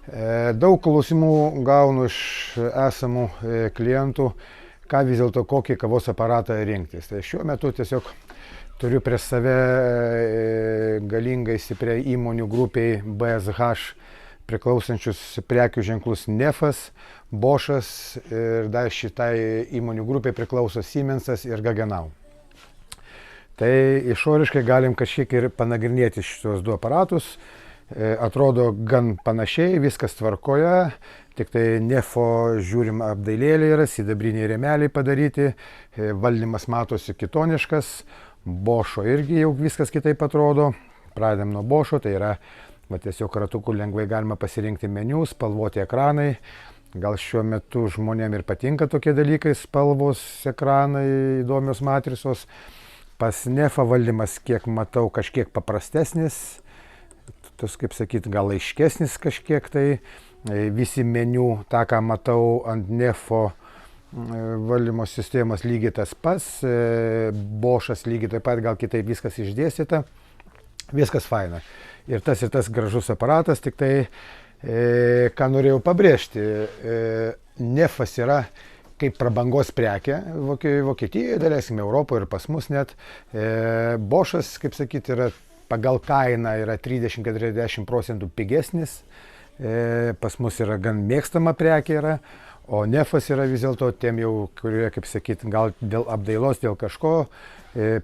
Daug klausimų gaunu iš esamų klientų, ką vis dėlto kokį kavos aparatą rinktis. Tai šiuo metu tiesiog turiu prie save galingai stipriai įmonių grupiai BSH priklausančius prekių ženklus Nefas, Boschas ir dar šitai įmonių grupiai priklauso Siemensas ir Gaggenau. Tai išoriškai galim kažkiek ir panagrinėti šitos du aparatus. Atrodo gan panašiai, viskas tvarkoje, tik tai Nefo žiūrim apdailėlė yra, sidabriniai rėmeliai padaryti, valdymas matosi kitoniškas, Boscho irgi jau viskas kitaip atrodo. Pradedam nuo Boscho, tai yra tiesiog ratukų lengvai galima pasirinkti meniu, spalvoti ekranai. Gal šiuo metu žmonėm ir patinka tokie dalykai, spalvos, ekranai, įdomios matrisos. Pas Nefą valdymas, kiek matau, kažkiek paprastesnis. Tas, kaip sakyti, gal aiškesnis kažkiek tai. Visi meniu, tą, ką matau ant Nefo valdymo sistemos lygiai tas pats. Boschas lygiai taip pat, gal kitaip viskas išdėstyta. Viskas faina. Ir tas gražus aparatas, tik tai, ką norėjau pabrėžti, Nefas yra kaip prabangos prekė Vokietijoje, daleisime Europoje ir pas mus net. Boschas, kaip sakyti, yra pagal kainą yra 30-40% pigesnis, pas mus yra gan mėgstama prekė yra, o Nefas yra vis dėlto tiem jau, kurie, kaip sakyti, gal dėl apdailos, dėl kažko,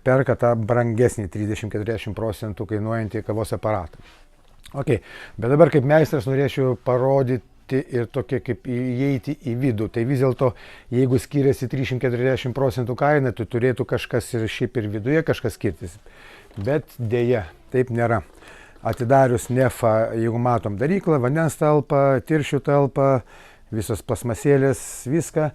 perka tą brangesnį 30-40% kainuojantį kavos aparatą. Okay. Bet dabar kaip meistras norėčiau parodyti ir tokie kaip įeiti į vidų. Tai vis dėlto, jeigu skiriasi 340% kaina, tai turėtų kažkas ir šiaip ir viduje kažkas skirtis. Bet dėja, taip nėra. Atidarius Nefą, jeigu matom daryklą, vandens talpą, tiršių talpą, visos plasmasėlės, viską,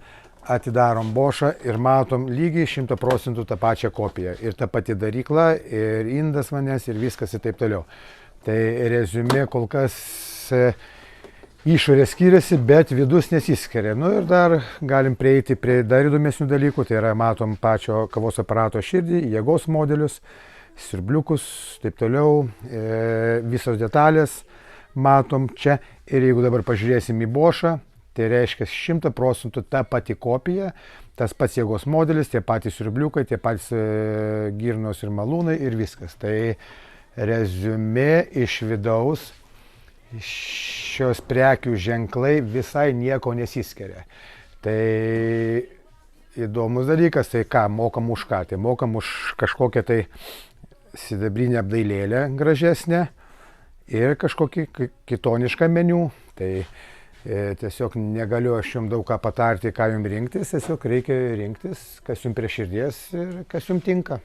atidarom Boschą ir matom lygiai 100% tą pačią kopiją. Ir ta pati darykla, ir indas vandens, ir viskas ir taip toliau. Tai reziumė kol kas išorė skiriasi, bet vidus nesiskiria. Nu ir dar galim prieiti prie dar įdomesnių dalykų. Tai yra matom pačio kavos aparato širdį, jėgos modelius, siurbliukus, taip toliau, visos detalės matom čia. Ir jeigu dabar pažiūrėsim į Boschą, tai reiškia 100% ta pati kopija, tas pats jėgos modelis, tie patys siurbliukai, tie patys girnos ir malūnai ir viskas. Tai reziumė iš vidaus, šios prekių ženklai visai nieko nesiskiria. Tai įdomus dalykas, tai ką, mokam už ką? Tai mokam už kažkokią tai sidabrinę apdailėlę gražesnę ir kažkokį kitonišką meniu. Tai tiesiog negaliu aš jums daug ką patarti, ką jums rinktis, tiesiog reikia rinktis, kas jums prie širdies ir kas jums tinka.